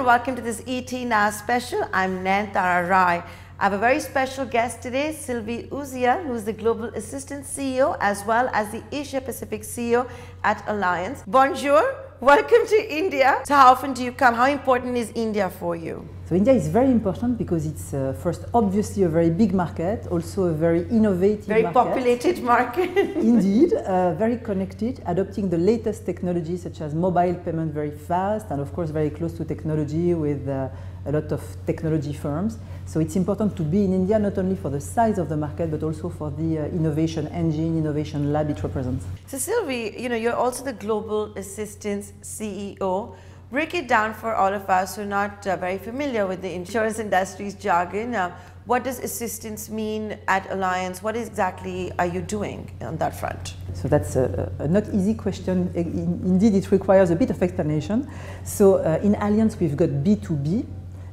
everyone, welcome to this ET Now special. I'm Nayantara Rai. I have a very special guest today, Sylvie Ouziel, who is the Global Assistant CEO as well as the Asia Pacific CEO at Allianz. Bonjour, welcome to India. So how often do you come? How important is India for you? So India is very important because it's first obviously a very big market, also a very innovative very market. Populated market. Indeed, very connected, adopting the latest technology such as mobile payment very fast, and of course very close to technology with a lot of technology firms. So it's important to be in India not only for the size of the market but also for the innovation engine, innovation lab it represents. So Sylvie, you're also the Global Assistance CEO. Break it down for all of us who are not very familiar with the insurance industry's jargon. What does assistance mean at Allianz? What exactly are you doing on that front? So that's a not easy question. Indeed, it requires a bit of explanation. So in Allianz, we've got B2B,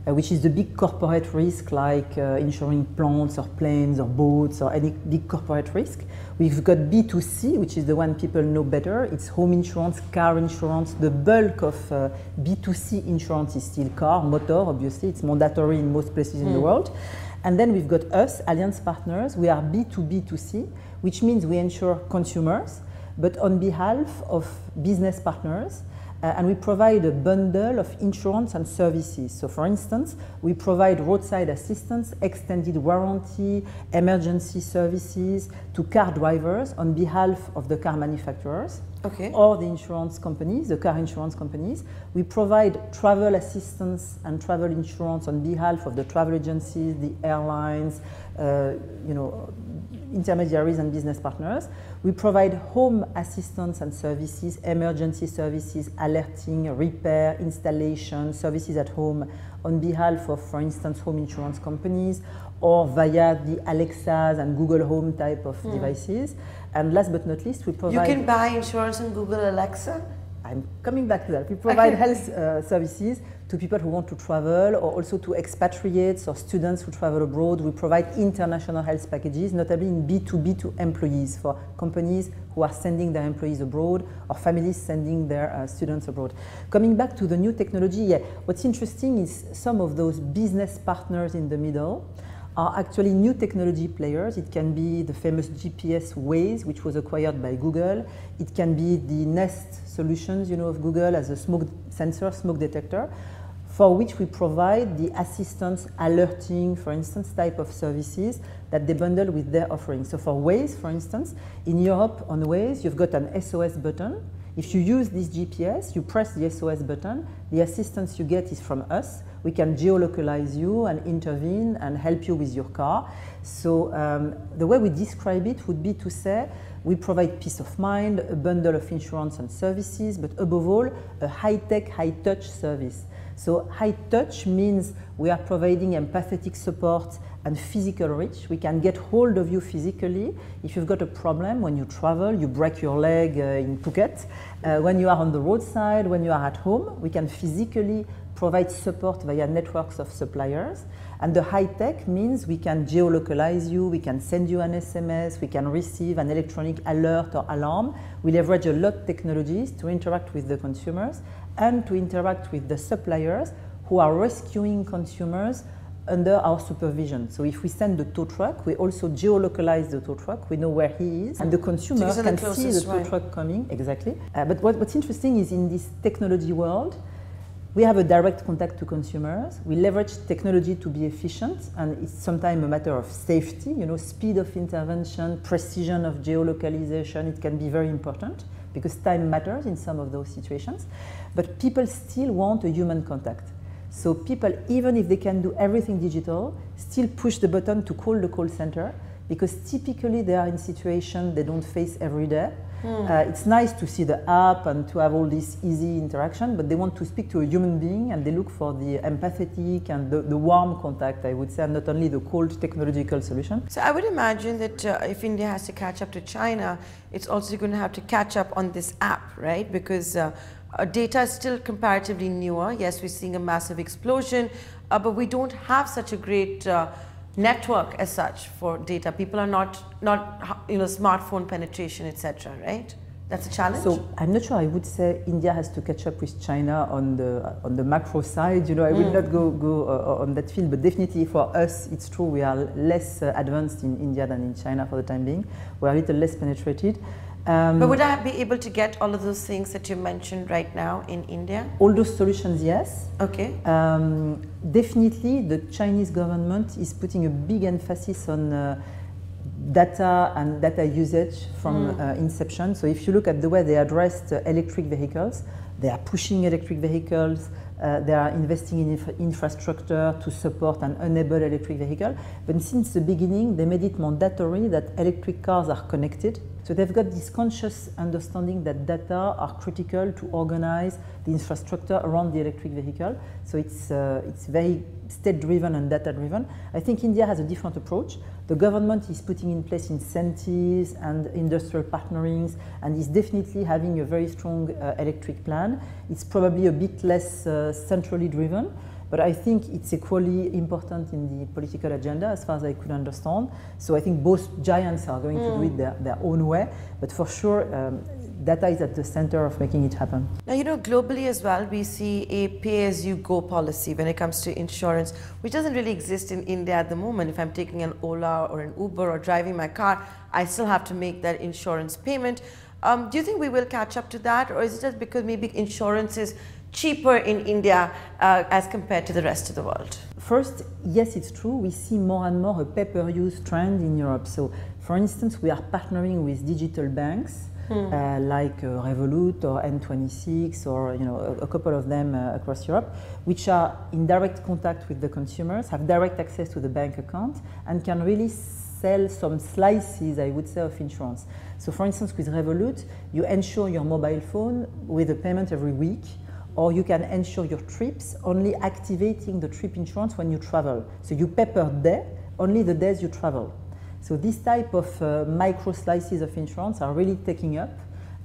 which is the big corporate risk like insuring plants or planes or boats or any big corporate risk. We've got B2C, which is the one people know better. It's home insurance, car insurance. The bulk of B2C insurance is still car, motor, obviously. It's mandatory in most places in the world. And then we've got us, Allianz Partners. We are B2B2C, which means we insure consumers, but on behalf of business partners. And we provide a bundle of insurance and services. So for instance, we provide roadside assistance, extended warranty, emergency services to car drivers on behalf of the car manufacturers or the insurance companies, the car insurance companies. We provide travel assistance and travel insurance on behalf of the travel agencies, the airlines, intermediaries and business partners. We provide home assistance and services, emergency services, alerting, repair, installation, services at home on behalf of, for instance, home insurance companies or via the Alexas and Google Home type of devices. And last but not least, we provide... You can buy insurance on Google Alexa? I'm coming back to that. We provide health services to people who want to travel or also to expatriates or students who travel abroad. We provide international health packages, notably in B2B to employees for companies who are sending their employees abroad or families sending their students abroad. Coming back to the new technology, what's interesting is some of those business partners in the middle are actually new technology players. It can be the famous GPS Waze, which was acquired by Google. It can be the Nest solutions, of Google as a smoke sensor, smoke detector, for which we provide the assistance, alerting, for instance, type of services that they bundle with their offerings. So for Waze, for instance, in Europe on Waze, you've got an SOS button. If you use this GPS, you press the SOS button, the assistance you get is from us. We can geolocalize you and intervene and help you with your car. So the way we describe it would be to say we provide peace of mind, a bundle of insurance and services, but above all, a high-tech, high-touch service. So high-touch means we are providing empathetic support and physical reach. We can get hold of you physically. If you've got a problem when you travel, you break your leg in Phuket, when you are on the roadside, when you are at home, we can physically provide support via networks of suppliers. And the high-tech means we can geolocalize you, we can send you an SMS, we can receive an electronic alert or alarm. We leverage a lot of technologies to interact with the consumers and to interact with the suppliers who are rescuing consumers under our supervision. So if we send the tow truck, we also geolocalize the tow truck, we know where he is, and the consumer can see the tow truck coming, exactly. But what's interesting is in this technology world, we have a direct contact to consumers. We leverage technology to be efficient, and it's sometimes a matter of safety, speed of intervention, precision of geolocalization. It can be very important because time matters in some of those situations. But people still want a human contact. So people, even if they can do everything digital, still push the button to call the call center because typically they are in situations they don't face every day. It's nice to see the app and to have all this easy interaction, but they want to speak to a human being and they look for the empathetic and the warm contact, I would say, and not only the cold technological solution. So I would imagine that if India has to catch up to China, it's also going to have to catch up on this app, right? Because data is still comparatively newer. Yes, we're seeing a massive explosion, but we don't have such a great network as such for data. People are not smartphone penetration, etc., right? That's a challenge? So I'm not sure I would say India has to catch up with China on the macro side. You know, I will not go on that field, but definitely for us, it's true we are less advanced in India than in China for the time being. We're a little less penetrated. But would I be able to get all of those things that you mentioned right now in India? All those solutions, yes. Okay. Definitely, the Chinese government is putting a big emphasis on data and data usage from inception. So if you look at the way they addressed electric vehicles, they are pushing electric vehicles, they are investing in infrastructure to support and enable electric vehicle. But since the beginning, they made it mandatory that electric cars are connected. So they've got this conscious understanding that data are critical to organize the infrastructure around the electric vehicle. So it's very state-driven and data-driven. I think India has a different approach. The government is putting in place incentives and industrial partnerings and is definitely having a very strong electric plan. It's probably a bit less centrally driven, but I think it's equally important in the political agenda as far as I could understand. So I think both giants are going to do it their own way, but for sure data is at the center of making it happen. Now, you know, globally as well, we see a pay-as-you-go policy when it comes to insurance, which doesn't really exist in India at the moment. If I'm taking an Ola or an Uber or driving my car, I still have to make that insurance payment. Do you think we will catch up to that, or is it just because maybe insurance is cheaper in India as compared to the rest of the world? First, yes, it's true. We see more and more a pay-per-use trend in Europe. So, for instance, we are partnering with digital banks like Revolut or N26 or a couple of them across Europe, which are in direct contact with the consumers, have direct access to the bank account, and can really sell some slices, I would say, of insurance. So, for instance, with Revolut, you insure your mobile phone with a payment every week, or you can insure your trips only activating the trip insurance when you travel. So you pay per day, only the days you travel. So this type of micro slices of insurance are really taking up,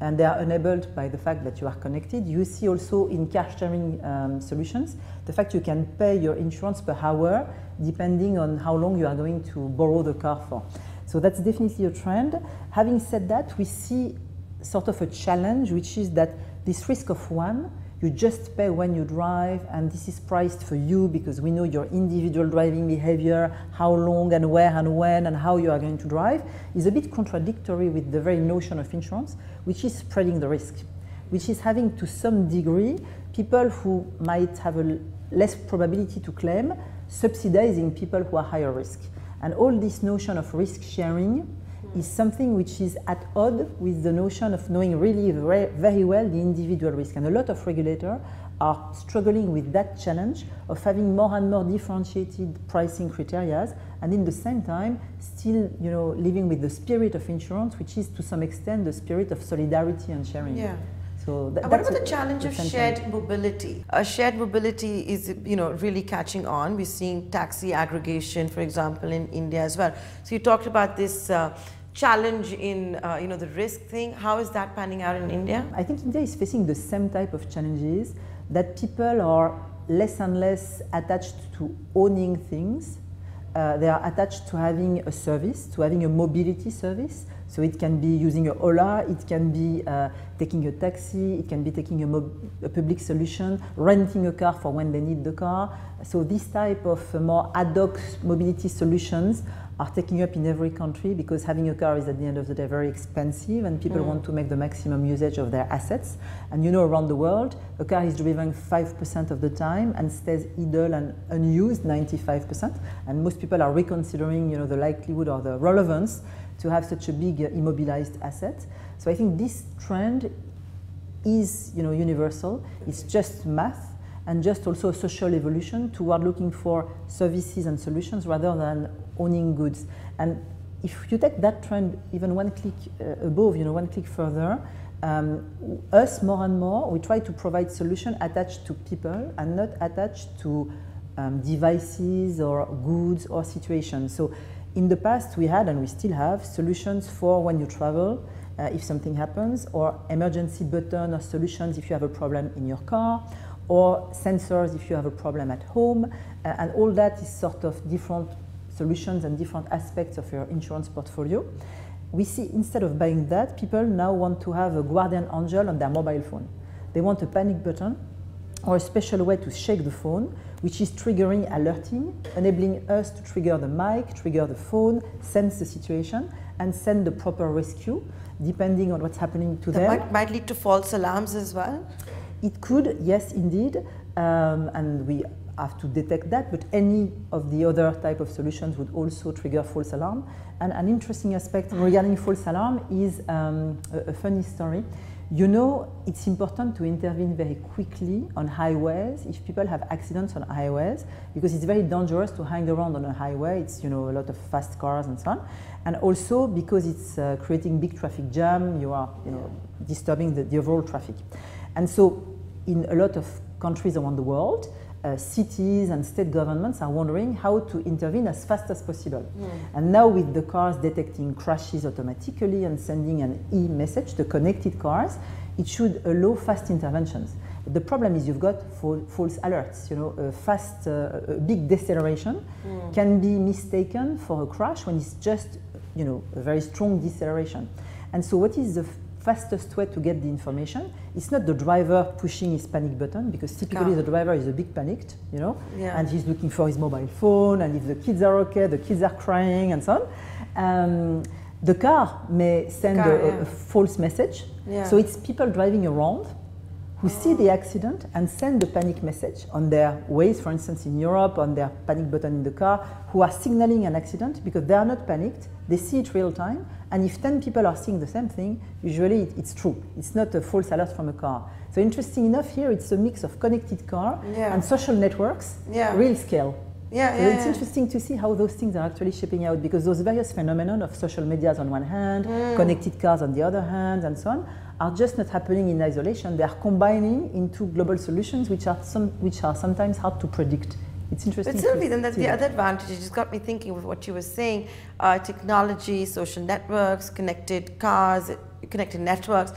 and they are enabled by the fact that you are connected. You see also in car sharing solutions, the fact you can pay your insurance per hour depending on how long you are going to borrow the car for. So that's definitely a trend. Having said that, we see sort of a challenge, which is that this risk of one, you just pay when you drive, and this is priced for you because we know your individual driving behavior, how long and where and when and how you are going to drive, is a bit contradictory with the very notion of insurance, which is spreading the risk, which is having to some degree people who might have a less probability to claim, subsidizing people who are higher risk. And all this notion of risk sharing is something which is at odds with the notion of knowing really very well the individual risk. And a lot of regulators are struggling with that challenge of having more and more differentiated pricing criteria, and in the same time still living with the spirit of insurance, which is to some extent the spirit of solidarity and sharing. Yeah. So what about the challenge of shared mobility? Shared mobility is really catching on. We're seeing taxi aggregation, for example, in India as well. So you talked about this challenge in the risk thing. How is that panning out in India? I think India is facing the same type of challenges, that people are less and less attached to owning things. They are attached to having a service, to having a mobility service. So it can be using an Ola, it can be taking a taxi, it can be taking a public solution, renting a car for when they need the car. So this type of more ad hoc mobility solutions are taking up in every country, because having a car is at the end of the day very expensive, and people want to make the maximum usage of their assets. And around the world, a car is driven 5% of the time and stays idle and unused 95%. And most people are reconsidering the likelihood or the relevance to have such a big immobilized asset. So I think this trend is universal. It's just math and just also a social evolution toward looking for services and solutions rather than owning goods. And if you take that trend even one click above, one click further, us more and more, we try to provide solutions attached to people and not attached to devices or goods or situations. So in the past, we had and we still have solutions for when you travel, if something happens, or emergency button or solutions if you have a problem in your car, or sensors if you have a problem at home, and all that is sort of different solutions and different aspects of your insurance portfolio. we see instead of buying that, people now want to have a guardian angel on their mobile phone. They want a panic button or a special way to shake the phone, which is triggering alerting, enabling us to trigger the mic, trigger the phone, sense the situation, and send the proper rescue, depending on what's happening to them. That might lead to false alarms as well? It could, yes, indeed, and we have to detect that, but any of the other type of solutions would also trigger false alarm. And an interesting aspect regarding false alarm is a funny story. You know, it's important to intervene very quickly on highways if people have accidents on highways, because it's very dangerous to hang around on a highway. It's, you know, a lot of fast cars and so on. And also because it's creating big traffic jam, you are, you know, disturbing the overall traffic. And so in a lot of countries around the world, cities and state governments are wondering how to intervene as fast as possible. And now with the cars detecting crashes automatically and sending an e-message, the connected cars, it should allow fast interventions. The problem is you've got false alerts. You know, a big deceleration can be mistaken for a crash when it's just, you know, a very strong deceleration. And so what is the fastest way to get the information? It's not the driver pushing his panic button, because typically the driver is a bit panicked, you know, and he's looking for his mobile phone, and if the kids are okay, the kids are crying and so on. The car may send a false message. So it's people driving around who see the accident and send the panic message on their ways, for instance in Europe, on their panic button in the car, who are signaling an accident because they are not panicked, they see it real time, and if 10 people are seeing the same thing, usually it's true. It's not a false alert from a car. So interesting enough here, it's a mix of connected car and social networks, real scale. So it's interesting to see how those things are actually shaping out, because those various phenomena of social medias on one hand, connected cars on the other hand, and so on, are just not happening in isolation. They are combining into global solutions which are sometimes hard to predict. It's interesting. But Sylvie, then that's the other advantage. It just got me thinking with what you were saying. Technology, social networks, connected cars, connected networks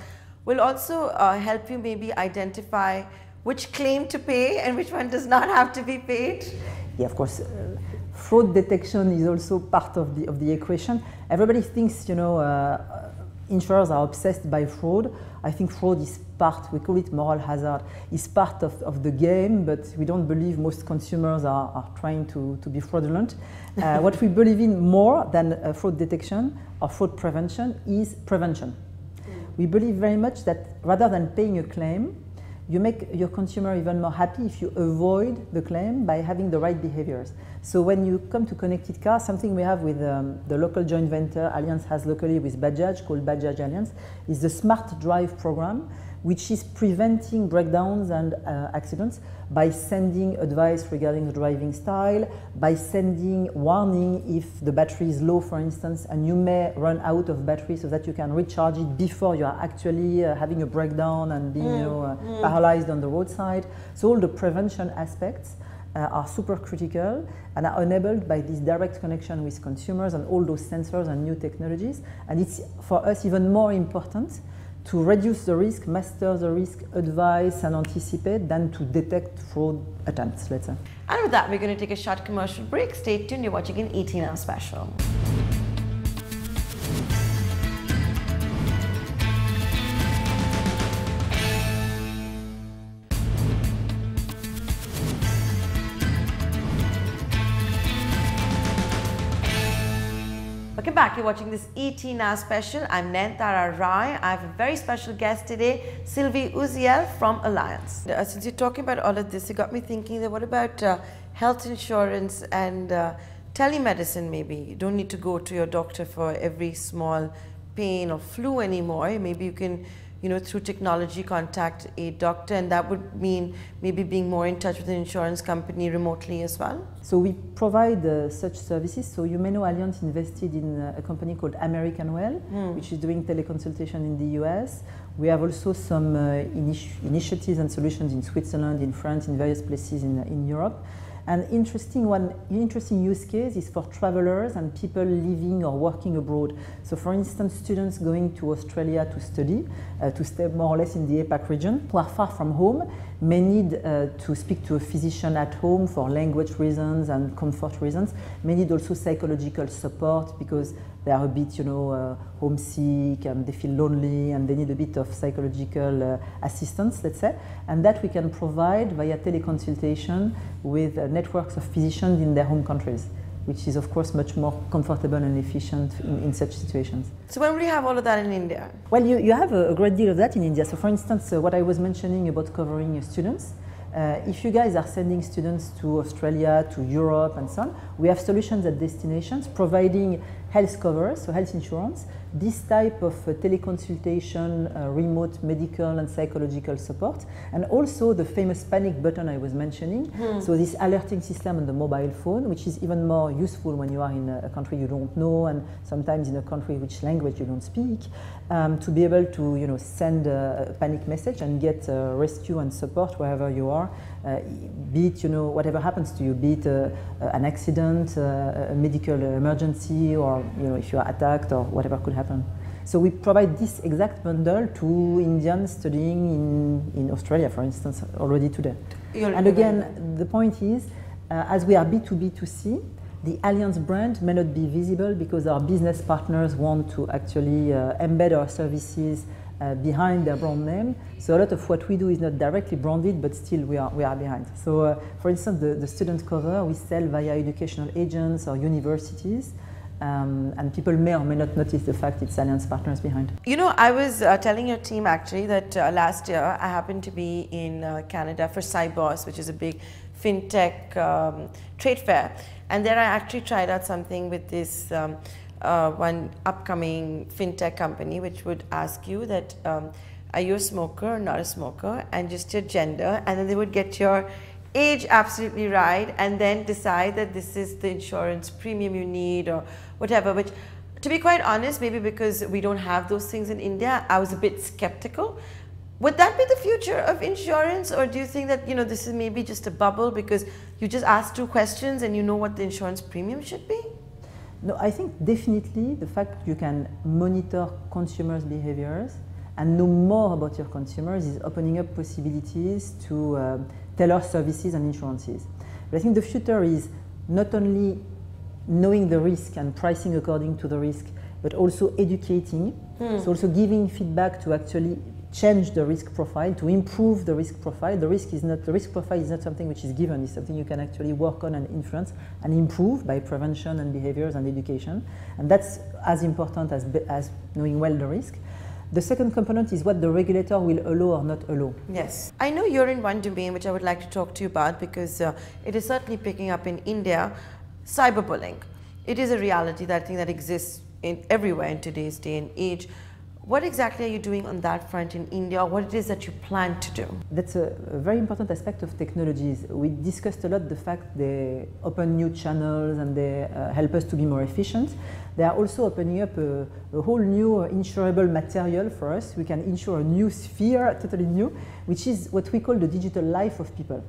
will also help you maybe identify which claim to pay and which one does not have to be paid. Yeah, of course. Fraud detection is also part of the equation. Everybody thinks, you know, insurers are obsessed by fraud. I think fraud is part, we call it moral hazard, is part of the game, but we don't believe most consumers are trying to be fraudulent. What we believe in more than fraud detection or fraud prevention is prevention. We believe very much that rather than paying a claim, you make your consumer even more happy if you avoid the claim by having the right behaviors. So when you come to connected cars, something we have with the local joint venture Allianz has locally with Bajaj, called Bajaj Allianz, is the Smart Drive program, which is preventing breakdowns and accidents by sending advice regarding the driving style, by sending warning if the battery is low, for instance, and you may run out of battery, so that you can recharge it before you are actually having a breakdown and being paralyzed on the roadside. So all the prevention aspects are super critical and are enabled by this direct connection with consumers and all those sensors and new technologies. And it's for us even more important to reduce the risk, master the risk, advise and anticipate than to detect fraud attempts, let's say. And with that, we're going to take a short commercial break. Stay tuned, you're watching an 18-hour special. Welcome back, you're watching this 18-hour special. I'm Nayantara Rai. I have a very special guest today, Sylvie Ouziel from Allianz. Since you're talking about all of this, it got me thinking that what about health insurance and telemedicine maybe? You don't need to go to your doctor for every small pain or flu anymore. Maybe you can, you know, through technology contact a doctor, and that would mean maybe being more in touch with an insurance company remotely as well? So we provide such services. So you may know Allianz invested in a company called American Well, which is doing teleconsultation in the US. We have also some initiatives and solutions in Switzerland, in France, in various places in Europe. An interesting use case is for travelers and people living or working abroad. So for instance, students going to Australia to study, to stay more or less in the APAC region, who are far from home, may need to speak to a physician at home for language reasons and comfort reasons, may need also psychological support because they are a bit, homesick and they feel lonely and they need a bit of psychological assistance, let's say, and that we can provide via teleconsultation with networks of physicians in their home countries, which is of course much more comfortable and efficient in such situations. So when will you have all of that in India? Well, you have a great deal of that in India. So for instance, what I was mentioning about covering students, if you guys are sending students to Australia, to Europe and so on, we have solutions at destinations providing health cover, so health insurance, this type of teleconsultation, remote medical and psychological support, and also the famous panic button I was mentioning. So this alerting system on the mobile phone, which is even more useful when you are in a country you don't know and sometimes in a country which language you don't speak, to be able to send a panic message and get rescue and support wherever you are, be it whatever happens to you, be it an accident, a medical emergency, or if you are attacked or whatever could happen. So we provide this exact bundle to Indians studying in Australia, for instance, already today. And again, the point is, as we are B2B2C, the Allianz brand may not be visible because our business partners want to actually embed our services behind their brand name. So a lot of what we do is not directly branded, but still we are behind. So for instance, the student cover we sell via educational agents or universities. And people may or may not notice the fact it's Allianz Partners behind. I was telling your team actually that last year I happened to be in Canada for Cybos, which is a big fintech trade fair. And there I actually tried out something with this one upcoming fintech company, which would ask you that are you a smoker or not a smoker, and just your gender, and then they would get your age absolutely right and then decide that this is the insurance premium you need or whatever, which, to be quite honest, maybe because we don't have those things in India, I was a bit skeptical. Would that be the future of insurance, or do you think that this is maybe just a bubble because you just ask 2 questions and you know what the insurance premium should be? No, I think definitely the fact that you can monitor consumers' behaviors and know more about your consumers is opening up possibilities to tailor services and insurances. But I think the future is not only knowing the risk and pricing according to the risk, but also educating, so also giving feedback to actually change the risk profile, to improve the risk profile. The risk profile is not something which is given, it's something you can actually work on and influence and improve by prevention and behaviors and education. And that's as important as knowing well the risk. The second component is what the regulator will allow or not allow. Yes. I know you're in one domain which I would like to talk to you about because it is certainly picking up in India, cyberbullying. It is a reality that I think that exists everywhere in today's day and age. What exactly are you doing on that front in India, or what it is that you plan to do? That's a very important aspect of technologies. We discussed a lot the fact they open new channels and they help us to be more efficient. They are also opening up a whole new insurable material for us. We can insure a new sphere, totally new, which is what we call the digital life of people.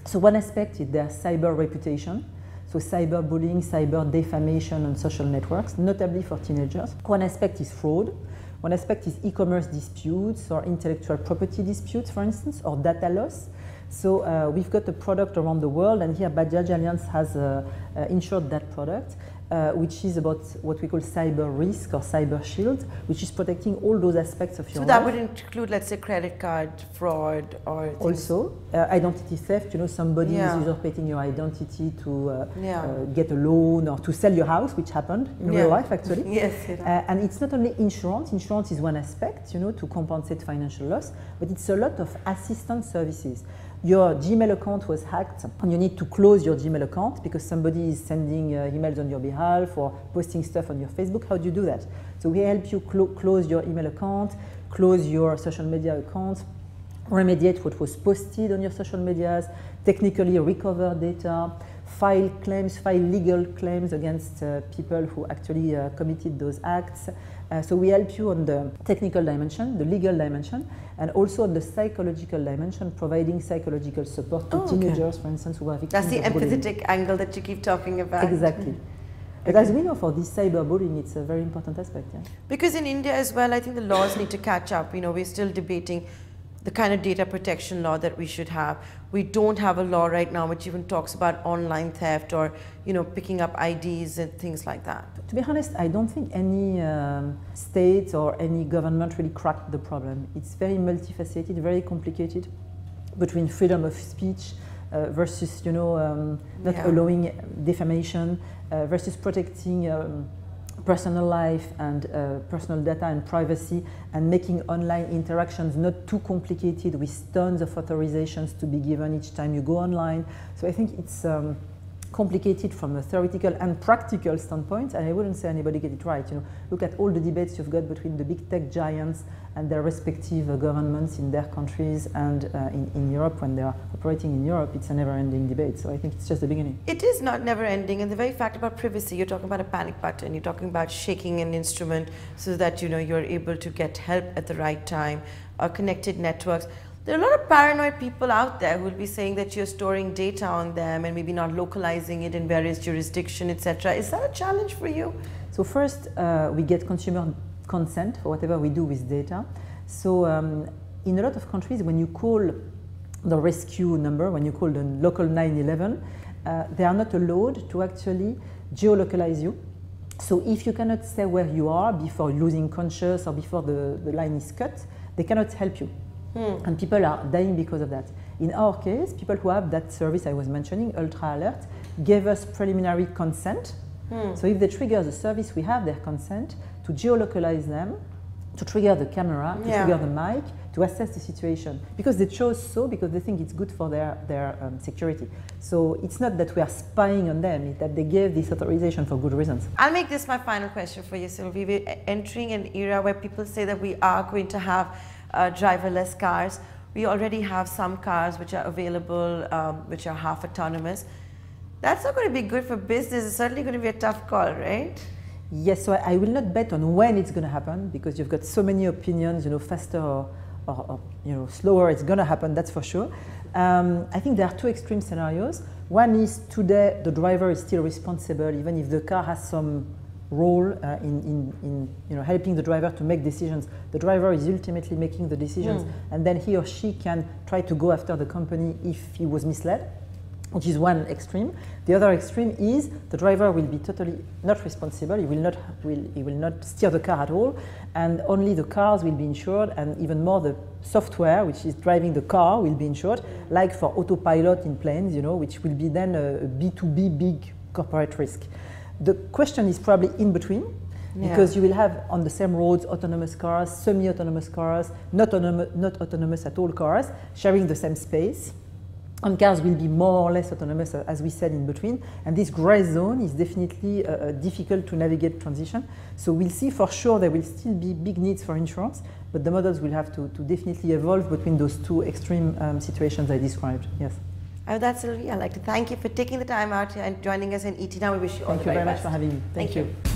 So one aspect is their cyber reputation. So cyberbullying, cyber defamation on social networks, notably for teenagers. One aspect is fraud. One aspect is e-commerce disputes or intellectual property disputes, for instance, or data loss. So we've got a product around the world, and here Bajaj Allianz has insured that product, which is about what we call cyber risk or cyber shield, which is protecting all those aspects of your life. So that would include, let's say, credit card fraud or things. Also, identity theft, somebody is usurpating your identity to get a loan or to sell your house, which happened in real life actually. Yes, and it's not only insurance. Insurance is one aspect, to compensate financial loss, but it's a lot of assistance services. Your Gmail account was hacked and you need to close your Gmail account because somebody is sending emails on your behalf or posting stuff on your Facebook. How do you do that? So we help you close your email account, close your social media accounts, remediate what was posted on your social medias, technically recover data, file legal claims against people who actually committed those acts. So we help you on the technical dimension, the legal dimension, and also on the psychological dimension, providing psychological support to teenagers, for instance, who are victims of bullying. That's the empathetic angle that you keep talking about. Exactly. But as we know, for this cyberbullying, it's a very important aspect. Yeah? Because in India as well, I think the laws need to catch up. We're still debating the kind of data protection law that we should have. We don't have a law right now which even talks about online theft or, you know, picking up IDs and things like that. To be honest, I don't think any state or any government really cracked the problem. It's very multifaceted, very complicated, between freedom of speech versus, you know, not allowing defamation versus protecting personal life and personal data and privacy, and making online interactions not too complicated with tons of authorizations to be given each time you go online. So I think it's complicated from a theoretical and practical standpoint, and I wouldn't say anybody get it right. You know, look at all the debates you've got between the big tech giants and their respective governments in their countries and in Europe. When they are operating in Europe, it's a never-ending debate. So I think it's just the beginning. It is not never-ending, and the very fact about privacy, you're talking about a panic button, you're talking about shaking an instrument so that, you know, you're able to get help at the right time, connected networks. There are a lot of paranoid people out there who will be saying that you're storing data on them and maybe not localizing it in various jurisdictions, etc. Is that a challenge for you? So first, we get consumer consent for whatever we do with data. So in a lot of countries, when you call the rescue number, when you call the local 911, they are not allowed to actually geolocalize you. So if you cannot say where you are before losing conscious or before the line is cut, they cannot help you. And people are dying because of that. In our case, people who have that service I was mentioning, Ultra Alert, gave us preliminary consent. So if they trigger the service, we have their consent to geolocalize them, to trigger the camera, to trigger the mic, to assess the situation. Because they chose so, because they think it's good for their security. So it's not that we are spying on them, it's that they gave this authorization for good reasons. I'll make this my final question for you, Sylvie. We're entering an era where people say that we are going to have driverless cars. We already have some cars which are available, which are half autonomous. That's not going to be good for business. It's certainly going to be a tough call, right? Yes, so I will not bet on when it's going to happen, because you've got so many opinions, you know, faster or you know, slower it's going to happen, that's for sure. I think there are two extreme scenarios. One is today the driver is still responsible, even if the car has some role in you know, helping the driver to make decisions. The driver is ultimately making the decisions, and then he or she can try to go after the company if he was misled, which is one extreme. The other extreme is the driver will be totally not responsible. He will not steer the car at all, and only the cars will be insured, and even more the software which is driving the car will be insured, like for autopilot in planes, you know, which will be then a B2B big corporate risk. The question is probably in between, because you will have on the same roads autonomous cars, semi-autonomous cars, not autonomous at all cars, sharing the same space. And cars will be more or less autonomous, as we said, in between. And this gray zone is definitely difficult to navigate transition. So we'll see for sure there will still be big needs for insurance, but the models will have to definitely evolve between those two extreme situations I described, yes. That's Sylvie. I'd like to thank you for taking the time out here and joining us in ET Now. We wish you all the very best. Thank you very much for having me. Thank you.